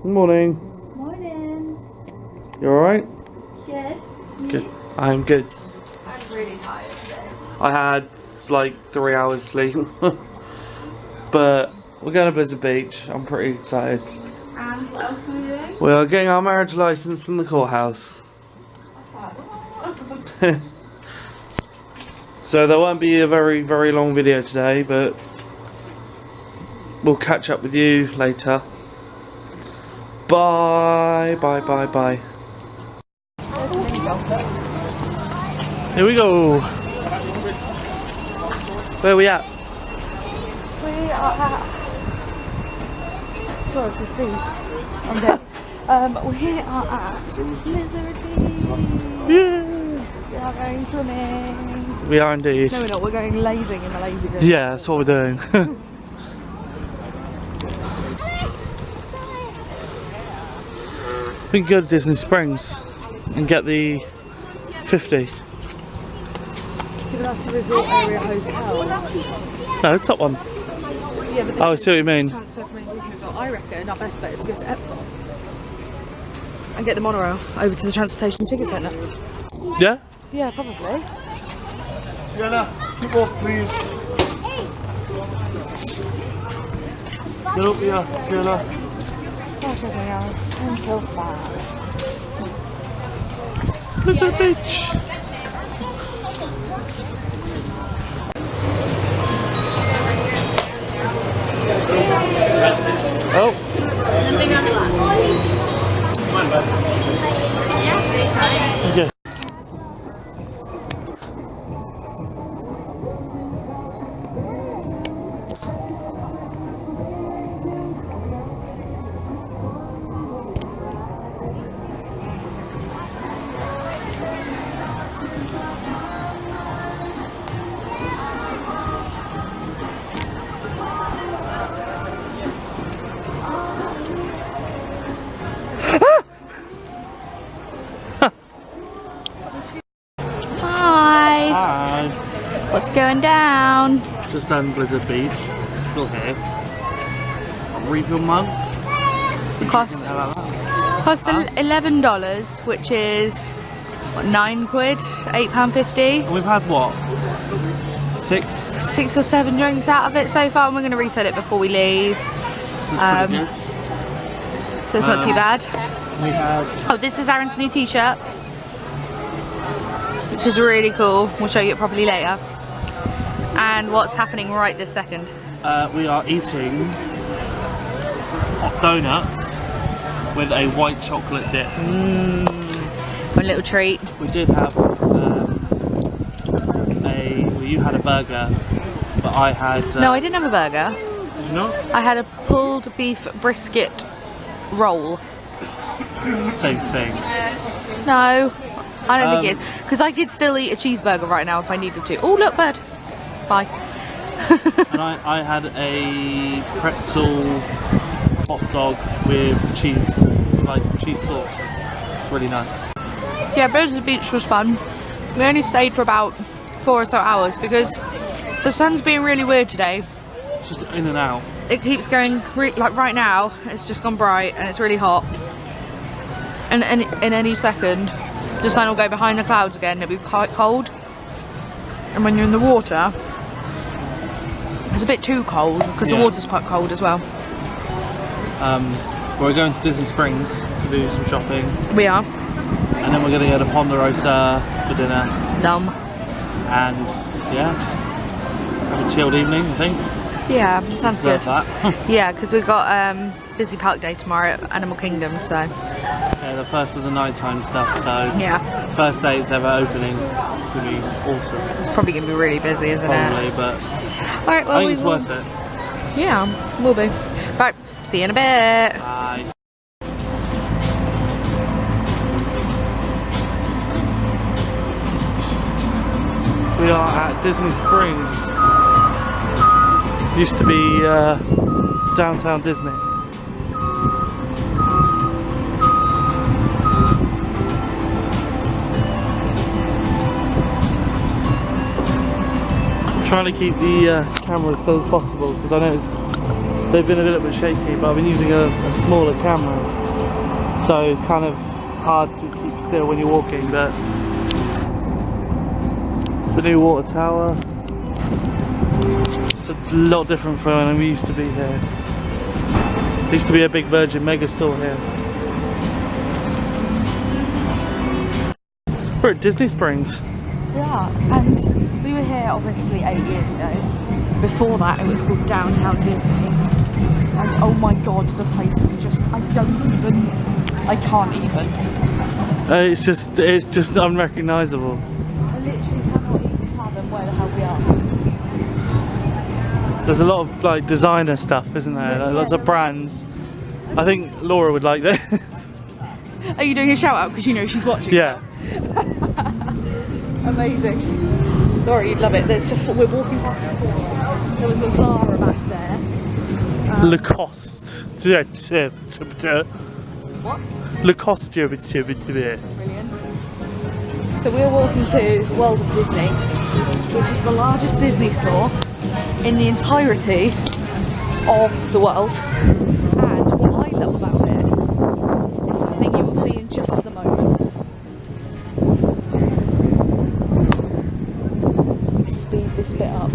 Good morning. Morning. You alright? Good. Good. I'm good. I was really tired today. I had like 3 hours sleep. But we're going to Blizzard Beach. I'm pretty excited. And what else are we doing? We are getting our marriage license from the courthouse. What's that? So there won't be a very, very long video today, but we'll catch up with you later. Bye, bye, bye, bye. Here we go. Where are we at? We are at... Sorry, it's these things. I'm dead. We are at Blizzard Beach. Yeah. We are going swimming. We are indeed. No, we're not. We're going lazing in the lazy river. Yeah, that's what we're doing. We can go to Disney Springs and get the 50. Yeah, but that's the resort area hotels. No, top one. Yeah, but Oh, I see what you mean. transfer from any Disney resort. I reckon our best bet is to go to Epcot and get the monorail over to the transportation ticket centre. Yeah? Yeah, probably. Sienna, keep off, please. Get up here, Sienna. Gosh, everything else until 5. Blizzard Beach. Oh. Yeah. Hi. Hi. What's going down? Just done Blizzard Beach. Still here. A refill mug. Cost $11, which is what, £9, £8.50. And we've had what? 6? 6 or 7 drinks out of it so far, and we're going to refill it before we leave. Pretty good. So it's not too bad. We had Oh, this is Aaron's new t-shirt, which is really cool. We'll show you it properly later. And what's happening right this second. we are eating hot donuts with a white chocolate dip. One little treat. We did have well, you had a burger, but I had No, I didn't have a burger. did you not? I had a pulled beef brisket roll. Same thing. No, I don't think it is. Because I could still eat a cheeseburger right now if I needed to. Oh, look, bird. Bye. And I had a pretzel hot dog with cheese, like cheese sauce. It's really nice. Yeah, Blizzard Beach was fun. We only stayed for about 4 or so hours because the sun's being really weird today. It's just in and out. It keeps going, like right now, it's just gone bright and it's really hot. And in any second, the sun will go behind the clouds again, it'll be quite cold. And when you're in the water, it's a bit too cold because the water's quite cold as well. We're going to Disney Springs to do some shopping. We are. And then we're going to go to Ponderosa for dinner. Dumb. And yeah, just have a chilled evening, I think. Yeah, sounds good. Deserve that. Yeah, because we've got busy park day tomorrow at Animal Kingdom, so. Yeah, the first of the nighttime stuff, so Yeah. first day it's ever opening. It's going to be awesome. It's probably going to be really busy, isn't Probably, it? but Alright, well, I think we it's will. worth it. Yeah, we'll be. Right, see you in a bit. Bye. We are at Disney Springs. Used to be downtown Disney. Trying to keep the camera as still as possible because I noticed they've been a little bit shaky, but I've been using a smaller camera, so it's kind of hard to keep still when you're walking. But it's the new water tower. It's a lot different from when we used to be here. There used to be a big Virgin Mega store here. We're at Disney Springs. Yeah, and we were here obviously 8 years ago. Before that, it was called Downtown Disney. And oh my god, the place is just, I can't even. It's just unrecognisable. I literally cannot even fathom where the hell we are. There's a lot of like designer stuff, isn't there? Like, lots of brands. I think Laura would like this. Are you doing a shout out because you know she's watching? Yeah. Amazing. Laura, you'd love it. We're walking past Sephora. There was a Zara back there. Lacoste. What? Lacoste. Brilliant. So we're walking to World of Disney, which is the largest Disney store in the entirety of the world. And what I love about it is something you will see in just a moment. Speed this bit up.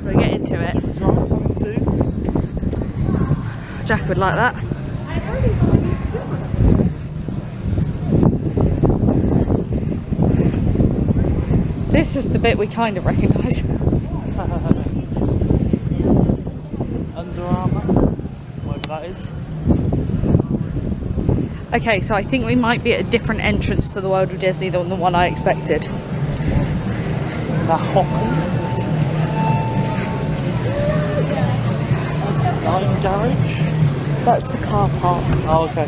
We'll get into it. Jack would like that. This is the bit we kind of recognise. Under Armour, whatever that is. Okay, so I think we might be at a different entrance to the World of Disney than the one I expected. The Hoppy. Line garage. That's the car park. Oh, okay.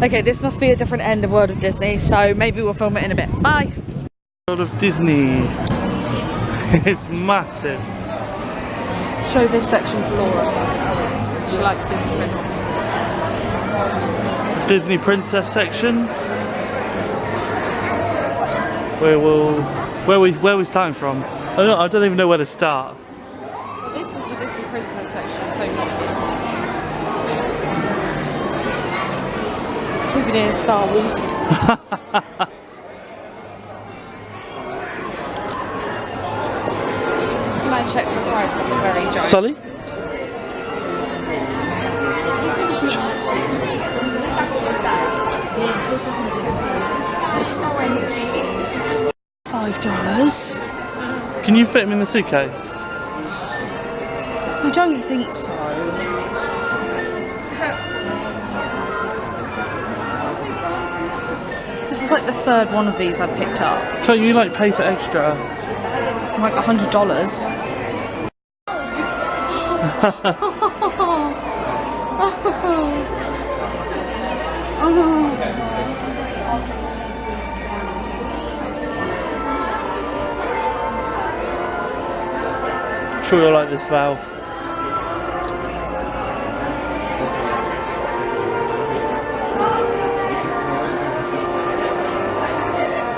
Okay, this must be a different end of World of Disney, so maybe we'll film it in a bit. Bye! World of Disney. It's massive. Show this section to Laura. She likes Disney princesses. Disney Princess section. Where are we starting from? I don't even know where to start. Well, this is the Disney princess section, so not here. Souvenirs, Star Wars. Can I check the price of the very giant? Sully? $5. Can you fit him in the suitcase? I don't think so. This is like the third one of these I've picked up. Can't you like pay for extra? Like $100. I'm sure you'll like this, Val.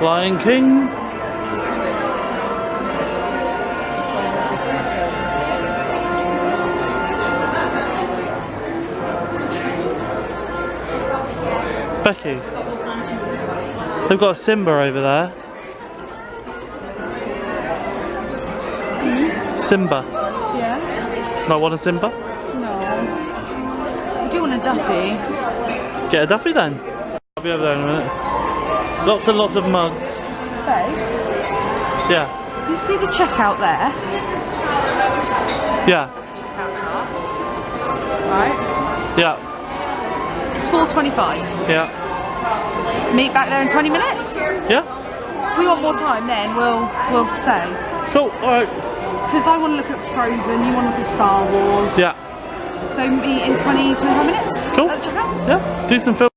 Lion King. Becky. They've got a Simba over there. Simba. Yeah? Not want a Simba? No. I do want a Duffy. Get a Duffy then. I'll be over there in a minute. Lots and lots of mugs. Babe, Yeah. you see the checkout there? Yeah. Checkouts are. Right? Yeah. It's $4.25. Yeah. Meet back there in 20 minutes? Yeah. If we want more time then we'll say. Cool. Alright. Because I want to look at Frozen, you want to look at Star Wars. Yeah. So meet in 20-25 minutes? Cool. At the checkout? Yeah. Do some film.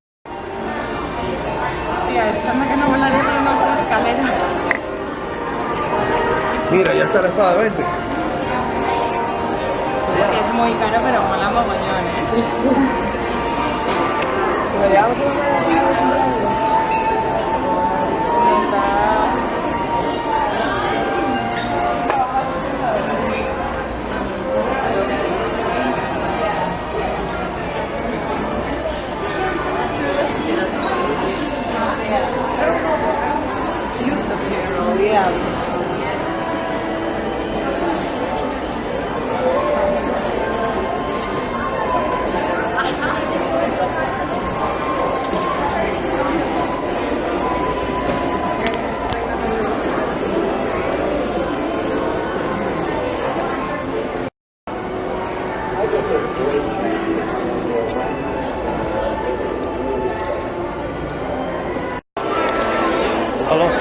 Mira, ya está la espada, vente. Es muy caro, pero mola mogollón, ¿eh?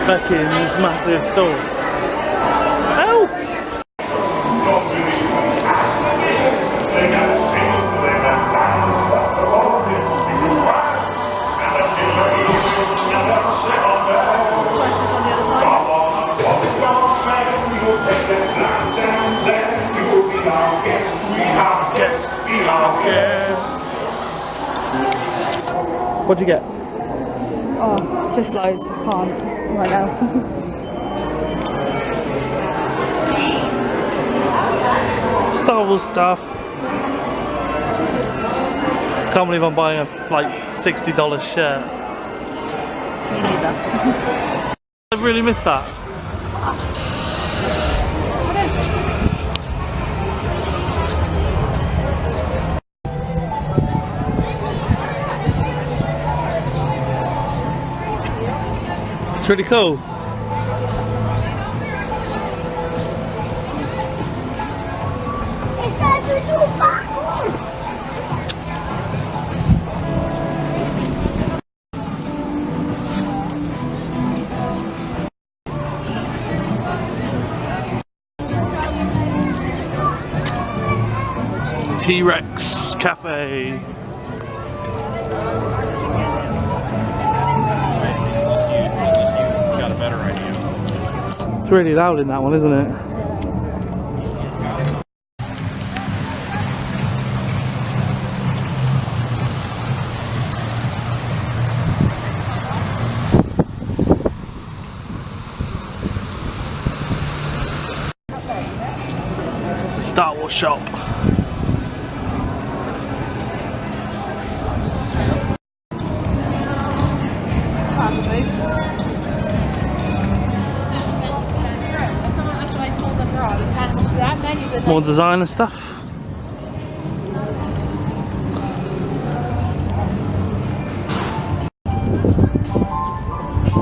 back in this massive store. Help! What'd you get? Oh, just loads. I can't right now. Star Wars stuff. Can't believe I'm buying a like $60 shirt. Me neither. I really missed that. It's really cool. T-Rex Cafe. Got a better idea. It's really loud in that one, isn't it? It's a Star Wars shop. More designer stuff.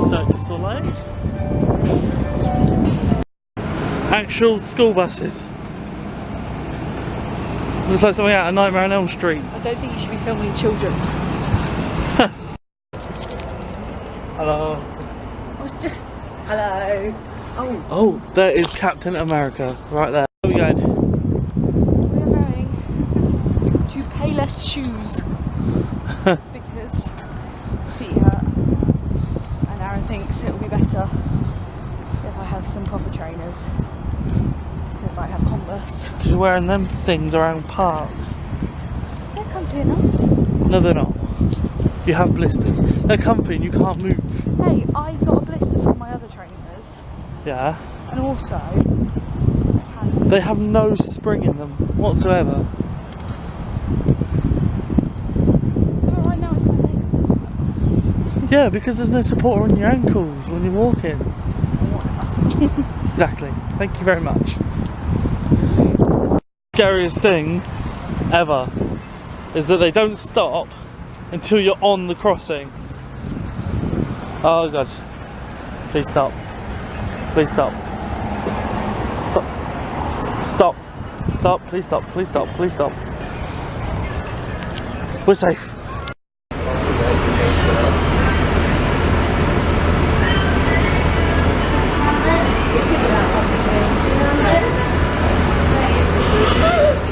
Cirque du Soleil. Actual school buses. Looks like something out of Nightmare on Elm Street. I don't think you should be filming children. Hello. I was just... Hello. Oh. Oh, there is Captain America right there. Where are we going? We're going to Payless shoes because feet hurt, and Aaron thinks it will be better if I have some proper trainers because I have Converse. Because you're wearing them things around parks. They're comfy enough. No, they're not. You have blisters. They're comfy and you can't move. Hey, I got a blister from my other trainers, Yeah. and also They have no spring in them whatsoever. right now it's my legs though. Yeah, because there's no support on your ankles when you're walking. Exactly. Thank you very much. Scariest thing ever is that they don't stop until you're on the crossing. Oh god. Please stop. Please stop. Stop. Stop. Stop. Please stop. Please stop. Please stop. We're safe.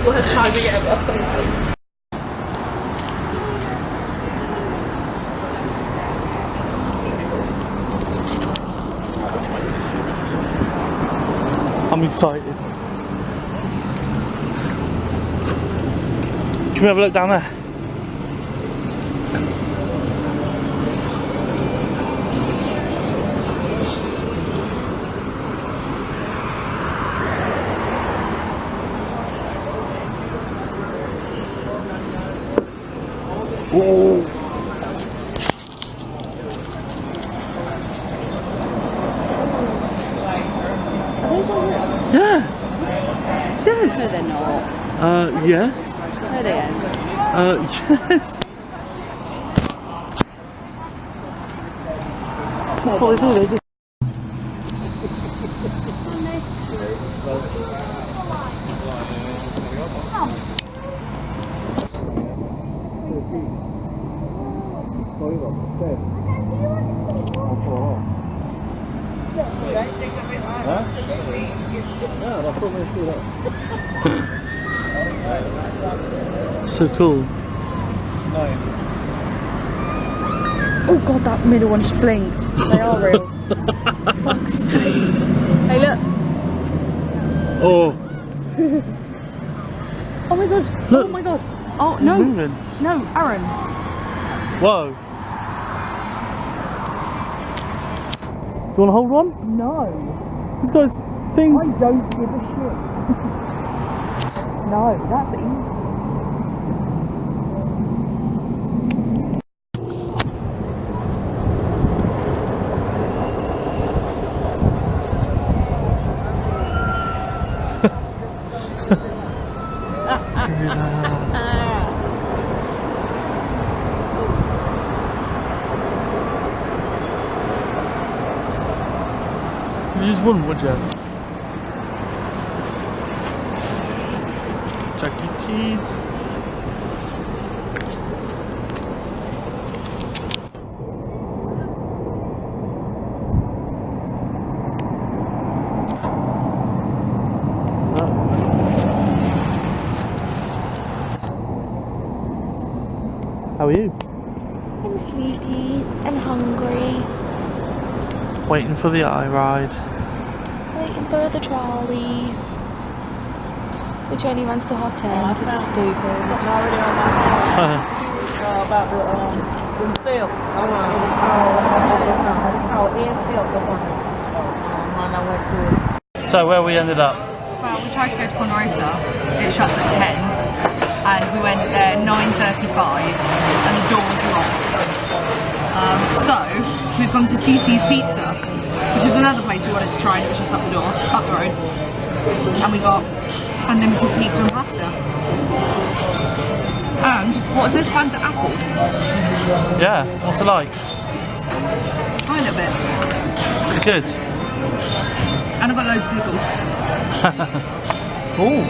Worst timing ever. I'm excited. Can we have a look down there? Whoa. Yeah. Yes. No, they're not. Yes. No, they aren't. Yes. That's what they do. They just. So cool. Oh god, that middle one just blinked. They are real. Fuck's sake. Hey, look. Oh, Oh my god. Look. Oh my god. Oh no. moving. No, Aaron. Whoa. Do you want to hold one? No. This guy's things. don't give a shit. No, that's evil. You just wouldn't, would you? Chuck E. Cheese. How are you? I'm sleepy and hungry, Waiting for the eye ride. waiting for the trolley, which only runs till 10:30 because it's stupid. I'm already on my phone. About the them steps. It's called Ed Steps or something. When I went to it. So where we ended up? Well, we tried to go to Ponderosa. It shuts at 10. And we went there 9:35 and the door was locked. So we've come to CC's Pizza, which was another place we wanted to try, and it was just up the road. And we got unlimited pizza and pasta. And what's this? Fanta apple? Yeah, what's it like? Try a little bit. Is it good? And I've got loads of pickles. Ooh.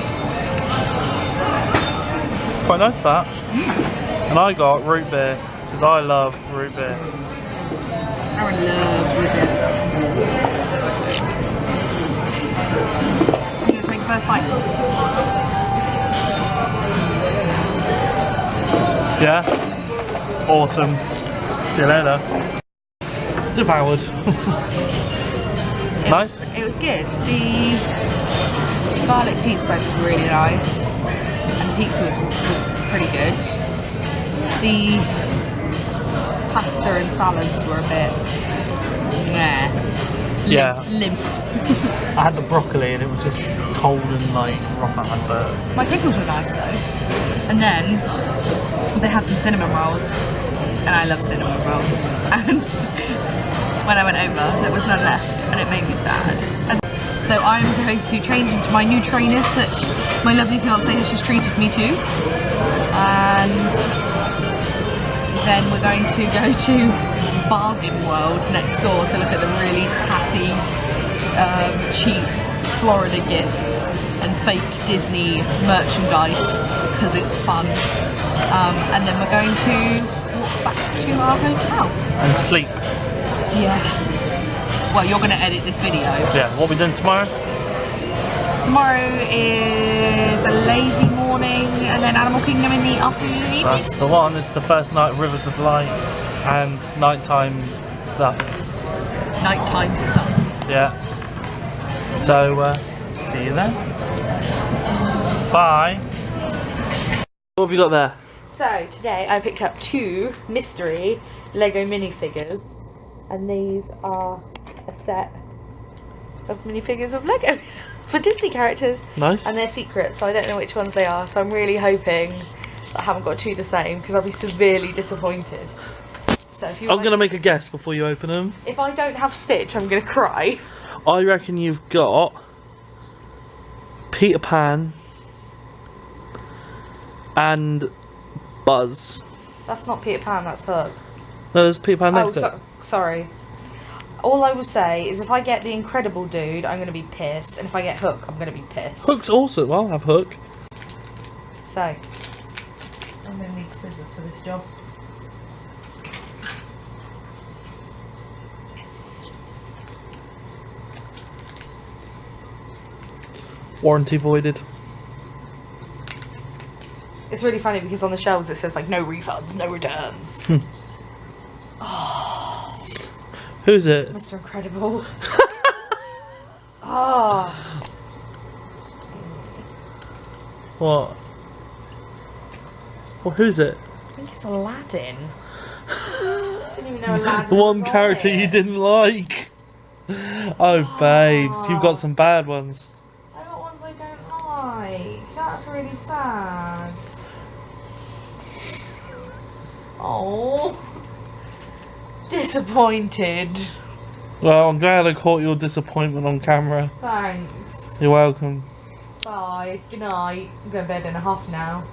It's quite nice that. And I got root beer, because I love root beer. Aaron loves root beer. I'm going to take the first bite. Yeah? Awesome. See you later. Devoured. Nice? It was good. The garlic pizza bread was really nice. And the pizza was pretty good. The pasta and salads were a bit Yeah. limp. I had the broccoli and it was just cold and like rock hard, but My pickles were nice though. And then they had some cinnamon rolls. And I love cinnamon rolls. And when I went over, there was none left and it made me sad. And so I'm going to change into my new trainers that my lovely fiance has just treated me to. And then we're going to go to Bargain World next door to look at the really tatty, cheap Florida gifts and fake Disney merchandise because it's fun. And then we're going to walk back to our hotel. and sleep. Yeah. Well, you're going to edit this video. Yeah, what we doing tomorrow? Tomorrow is a lazy morning and then Animal Kingdom in the afternoon and evening. That's the one. It's the first night of Rivers of Light and nighttime stuff. Nighttime stuff. Yeah. So, see you then. Bye. What have you got there? So today I picked up 2 mystery Lego minifigures, and these are a set of minifigures of Legos for Disney characters. Nice. And they're secret, so I don't know which ones they are. So I'm really hoping that I haven't got 2 the same, because I'll be severely disappointed. So if you I'm gonna make a guess before you open them. if I don't have Stitch, I'm gonna cry. I reckon you've got Peter Pan and Buzz. That's not Peter Pan, that's Hook. No, there's Peter Pan next to it. Sorry. All I will say is if I get the Incredible Dude, I'm going to be pissed. And if I get Hook, I'm going to be pissed. Hook's awesome. I'll have Hook. So, I'm going to need scissors for this job. Warranty voided. It's really funny because on the shelves it says like no refunds, no returns. Who's it? Mr. Incredible. Oh. What? Well, who's it? I think it's Aladdin. Didn't even know Aladdin. The one was on character it. you didn't like. Oh, babes, you've got some bad ones. I got ones I don't like. That's really sad. Oh. Disappointed. Well, I'm glad I caught your disappointment on camera. Thanks. You're welcome. Bye. Good night. I'm going to bed in a half now.